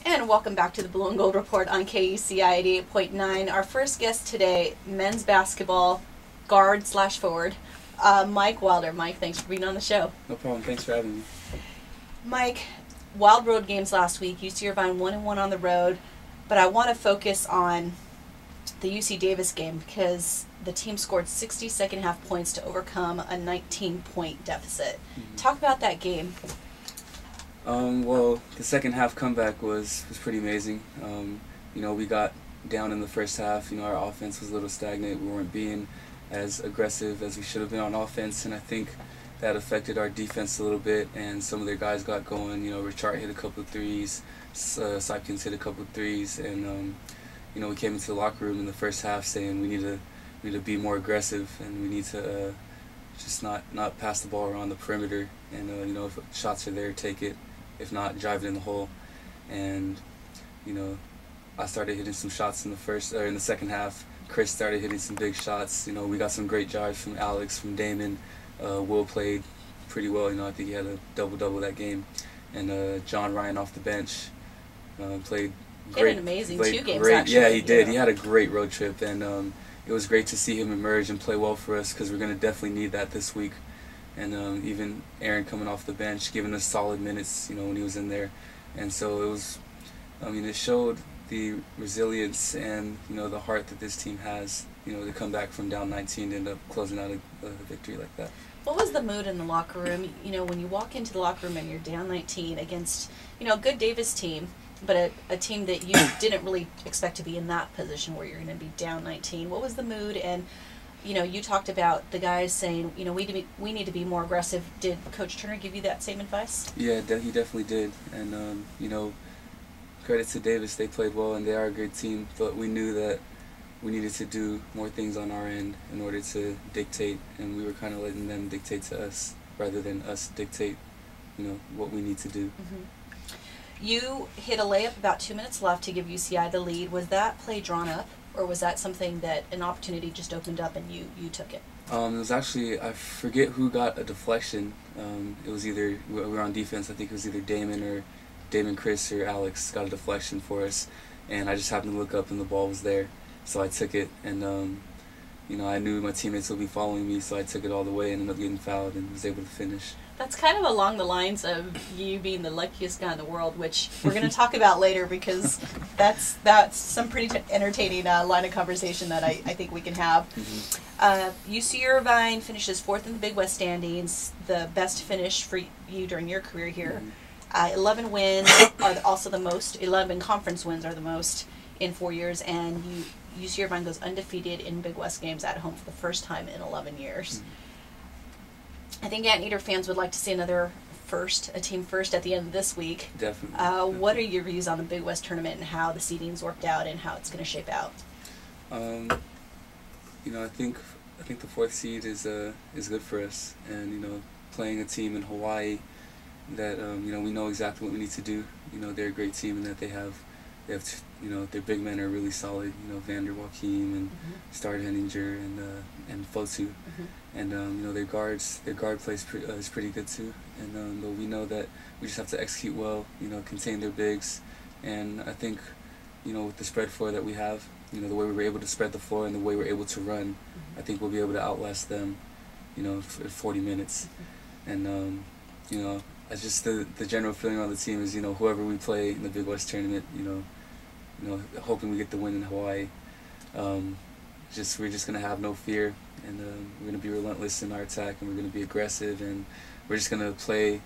And welcome back to the Blue and Gold Report on KUCI 88.9. Our first guest today, men's basketball guard / forward, Mike Wilder. Mike, thanks for being on the show. No problem. Thanks for having me. Mike, wild road games last week. UC Irvine 1-1 on the road, but I want to focus on the UC Davis game because the team scored 60 second half points to overcome a 19-point deficit. Mm-hmm. Talk about that game. Well, the second half comeback was pretty amazing. We got down in the first half. Our offense was a little stagnant. We weren't being as aggressive as we should have been on offense, and I think that affected our defense a little bit, and some of their guys got going. Richard hit a couple of threes, Sipkins hit a couple of threes, and we came into the locker room in the first half saying we need to be more aggressive, and we need to just not pass the ball around the perimeter, and if shots are there, take it. If not, drive it in the hole. And I started hitting some shots in the second half. Chris started hitting some big shots. We got some great drives from Alex, from Damon. Will played pretty well. I think he had a double-double that game. And John Ryan off the bench played great. He had an amazing 2 games, great. actually. Yeah, he did. He had a great road trip, and it was great to see him emerge and play well for us because we're going to definitely need that this week. And even Aaron coming off the bench, giving us solid minutes, when he was in there. And so it was, it showed the resilience and, the heart that this team has, to come back from down 19 to end up closing out a victory like that. What was the mood in the locker room? When you walk into the locker room and you're down 19 against, a good Davis team, but a team that you didn't really expect to be in that position where you're going to be down 19. What was the mood? And you talked about the guys saying, we need to be more aggressive. Did Coach Turner give you that same advice? Yeah, he definitely did. And, credit to Davis. They played well, and they are a great team. But we knew that we needed to do more things on our end in order to dictate, and we were kind of letting them dictate to us rather than us dictate, what we need to do. Mm-hmm. You hit a layup about 2 minutes left to give UCI the lead. Was that play drawn up? Or was that something that an opportunity just opened up and you took it? It was actually, I forget who got a deflection. It was either, we were on defense, I think it was either Damon, Chris, or Alex got a deflection for us. And I just happened to look up and the ball was there. So I took it, and I knew my teammates would be following me, so I took it all the way and ended up getting fouled and was able to finish. That's kind of along the lines of you being the luckiest guy in the world, which we're going to talk about later because that's some pretty entertaining line of conversation that I think we can have. Mm-hmm. UC Irvine finishes 4th in the Big West standings, the best finish for you during your career here. Mm-hmm. 11 wins are also the most. 11 conference wins are the most in 4 years, and UC Irvine goes undefeated in Big West games at home for the first time in 11 years. Mm-hmm. I think Anteater fans would like to see another a team first at the end of this week. Definitely. What are your views on the Big West tournament and how the seeding's worked out and how it's going to shape out? I think the 4th seed is good for us, and playing a team in Hawaii that we know exactly what we need to do. They're a great team, and that they have their big men are really solid. Vander Joachim and Star Henninger and Fosu. Mm-hmm. And their guard play is pretty good too. And but we know that we just have to execute well. Contain their bigs. And I think with the spread floor that we have, the way we were able to spread the floor and the way we're able to run, I think we'll be able to outlast them. For 40 minutes. And it's just the general feeling on the team is whoever we play in the Big West tournament, hoping we get the win in Hawaii. We're just gonna have no fear, and we're gonna be relentless in our attack, and we're gonna be aggressive, and we're just gonna play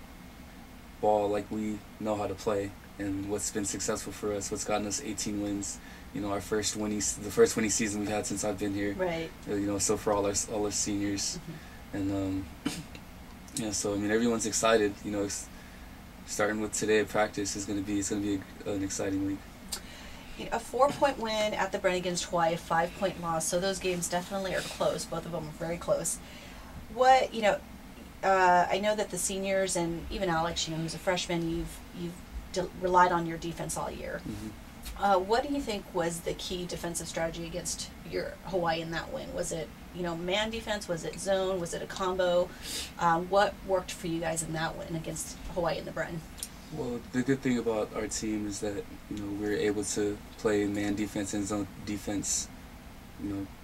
ball like we know how to play. And what's been successful for us, what's gotten us 18 wins, the first winning season we've had since I've been here. Right. So for all our seniors, and so everyone's excited. Starting with today at practice is gonna be an exciting week. A 4-point win at the Brennan against Hawaii, a 5-point loss. So those games definitely are close. Both of them are very close. What I know that the seniors and even Alex, who's a freshman, you've relied on your defense all year. Mm-hmm. What do you think was the key defensive strategy against your Hawaii in that win? Was it man defense? Was it zone? Was it a combo? What worked for you guys in that win against Hawaii in the Brennan? Well, the good thing about our team is that, we're able to play man defense and zone defense,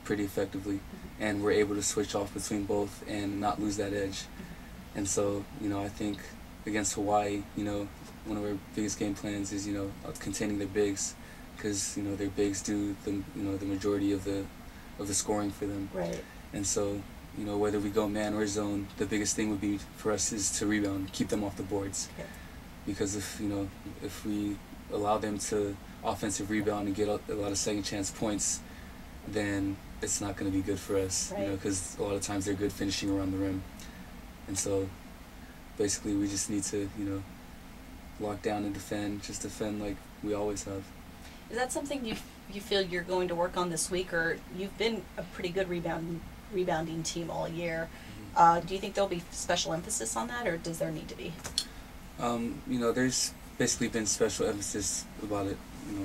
pretty effectively, and we're able to switch off between both and not lose that edge. And so, I think against Hawaii, one of our biggest game plans is, containing their bigs, because, their bigs do the majority of the scoring for them. Right. And so, whether we go man or zone, the biggest thing would be for us is to rebound, keep them off the boards. Okay. Because if we allow them to offensive rebound and get a lot of second chance points, then it's not going to be good for us. Right. Because a lot of times they're good finishing around the rim. And so basically we just need to, lock down and just defend like we always have. Is that something you feel you're going to work on this week, or you've been a pretty good rebounding team all year? Do you think there'll be special emphasis on that, or does there need to be? There's basically been special emphasis about it,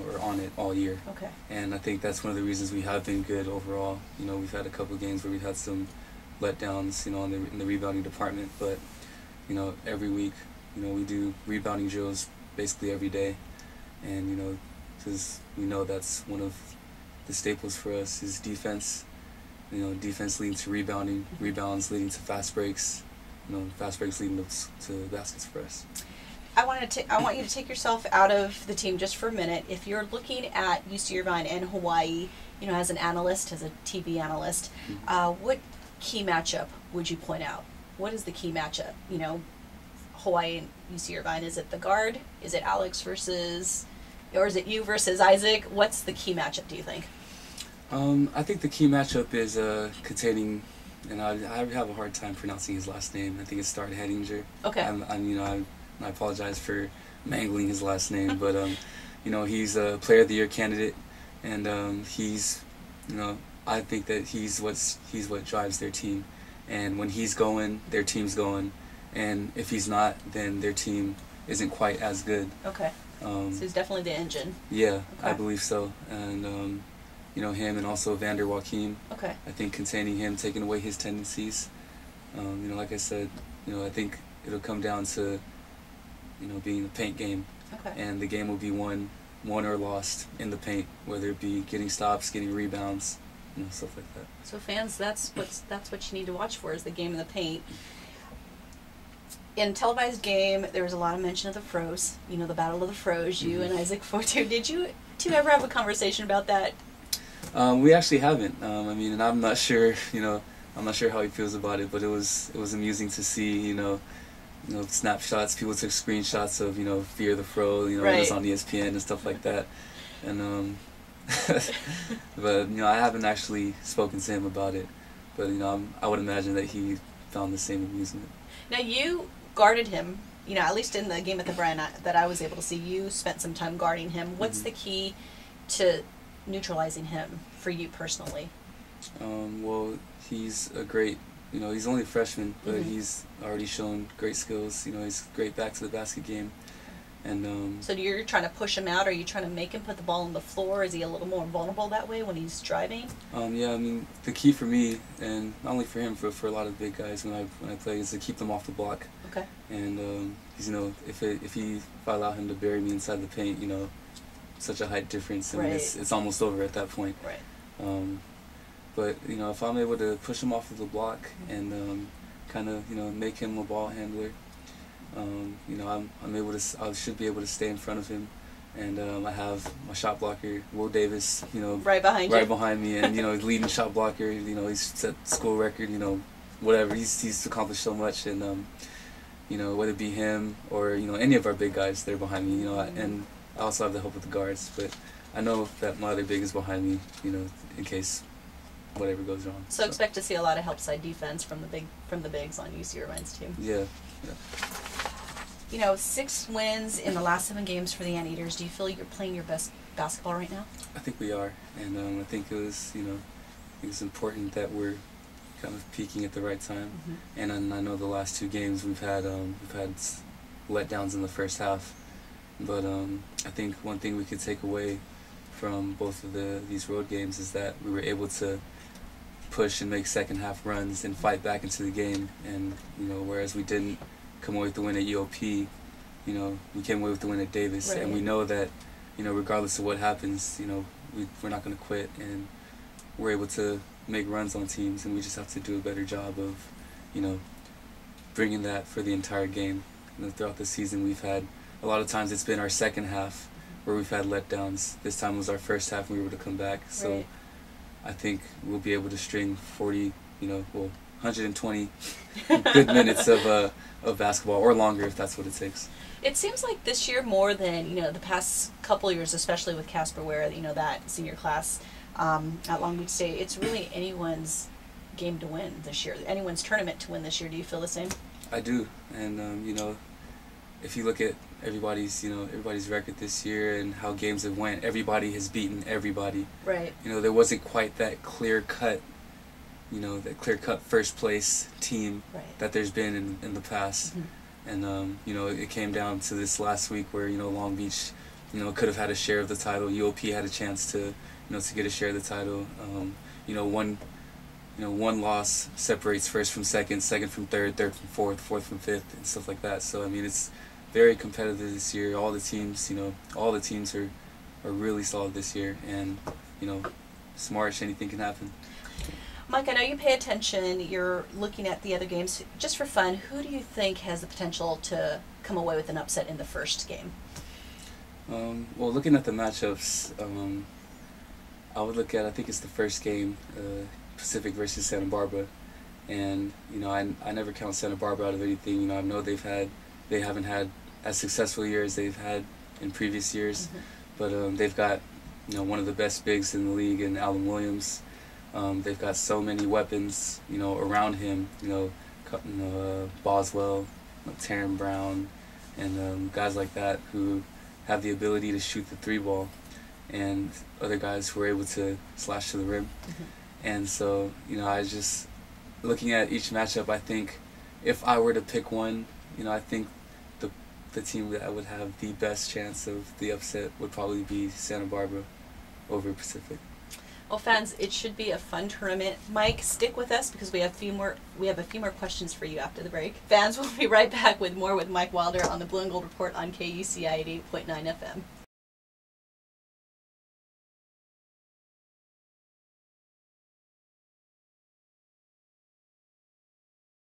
or on it all year. Okay. And I think that's one of the reasons we have been good overall. We've had a couple of games where we've had some letdowns, in the rebounding department, but, every week, we do rebounding drills basically every day, and, because we know that's one of the staples for us is defense. Defense leading to rebounding, rebounds leading to fast breaks, fast breaks leading to baskets for us. I want you to take yourself out of the team just for a minute. If you're looking at UC Irvine and Hawaii, as an analyst, as a TV analyst, what key matchup would you point out? What is the key matchup? Hawaii and UC Irvine. Is it the guard? Is it Alex versus, or is it you versus Isaac? What's the key matchup, do you think? I think the key matchup is containing, and I have a hard time pronouncing his last name. I think it's Start Hedinger. Okay. I apologize for mangling his last name, but he's a Player of the Year candidate, and he's, I think that he's what drives their team, and when he's going, their team's going, and if he's not, then their team isn't quite as good. Okay. So he's definitely the engine. Yeah, okay. I Okay. believe so, and him and also Vander Joachim. Okay. I think containing him, taking away his tendencies. Like I said, I think it'll come down to, being a paint game. Okay. And the game will be won or lost in the paint, whether it be getting stops, getting rebounds, stuff like that. So fans, that's what you need to watch for, is the game in the paint. In televised game, there was a lot of mention of the Froze. The Battle of the Froze. You and Isaac Fotu. Did you two ever have a conversation about that? We actually haven't. And I'm not sure. I'm not sure how he feels about it, but it was amusing to see. Snapshots. People took screenshots of Fear the Fro. Right. It was on ESPN and stuff like that. And but I haven't actually spoken to him about it. But I would imagine that he found the same amusement. Now you guarded him. At least in the game at the Bryan that I was able to see, you spent some time guarding him. What's the key to neutralizing him for you personally? Well, he's a great, he's only a freshman, but he's already shown great skills. He's great back to the basket game. And so you're trying to push him out, or are you trying to make him put the ball on the floor? Is he a little more vulnerable that way when he's driving? Yeah, the key for me, and not only for him, for a lot of big guys when I play, is to keep them off the block. Okay. And if I allow him to bury me inside the paint, such a height difference, and it's almost over at that point. Right. But if I'm able to push him off of the block and kind of make him a ball handler, I should be able to stay in front of him, and I have my shot blocker Will Davis, right behind me, and he's leading shot blocker. He's set school record. Whatever. He's accomplished so much, and whether it be him or any of our big guys, they're behind me. And I also have the help with the guards, but I know that my other big is behind me. In case whatever goes wrong. So expect to see a lot of help side defense from the bigs on UC Irvine's team. Yeah. 6 wins in the last 7 games for the Anteaters. Do you feel you're playing your best basketball right now? I think we are, and I think it's important that we're kind of peaking at the right time. And I know the last 2 games we've had letdowns in the first half, but I think one thing we could take away from both of these road games is that we were able to push and make second half runs and fight back into the game, and whereas we didn't come away with the win at EOP, you know, we came away with the win at Davis, and we know that, you know, regardless of what happens, you know, we're not going to quit, and we're able to make runs on teams, and we just have to do a better job of, you know, bringing that for the entire game. You know, throughout the season, we've had a lot of times it's been our second half where we've had letdowns. This time was our first half, and we were able to come back. So I think we'll be able to string 40, you know, well, 120 good minutes of basketball, or longer if that's what it takes. It seems like this year more than, you know, the past couple years, especially with Casper Ware, you know, that senior class at Long Beach State, it's really anyone's game to win this year, anyone's tournament to win this year. Do you feel the same? I do, and you know, if you look at everybody's record this year and how games have went, everybody has beaten everybody. Right. You know, there wasn't quite that clear cut, you know, that clear cut first place team that there's been in the past. And you know, it came down to this last week where, you know, Long Beach, you know, could have had a share of the title. UOP had a chance to, you know, to get a share of the title. You know, one loss separates first from second, second from third, third from fourth, fourth from fifth, and stuff like that. So I mean, it's very competitive this year. All the teams, you know, all the teams are really solid this year, and you know, it's March, anything can happen. Mike, I know you pay attention. You're looking at the other games. Just for fun, who do you think has the potential to come away with an upset in the first game? Well, looking at the matchups, I would look at, I think it's the first game, Pacific versus Santa Barbara, and you know, I never count Santa Barbara out of anything. You know, I know they haven't had as successful years they've had in previous years, but they've got, you know, one of the best bigs in the league in Alan Williams. They've got so many weapons, you know, around him. You know, Boswell, Taryn Brown, and guys like that who have the ability to shoot the three ball, and other guys who are able to slash to the rim. And so, you know, I just, looking at each matchup, I think if I were to pick one, you know, I think the team that would have the best chance of the upset would probably be Santa Barbara over Pacific. Well, fans, it should be a fun tournament. Mike, stick with us because we have a few more questions for you after the break. Fans, we'll be right back with more with Mike Wilder on the Blue and Gold Report on KUCI 88.9 FM.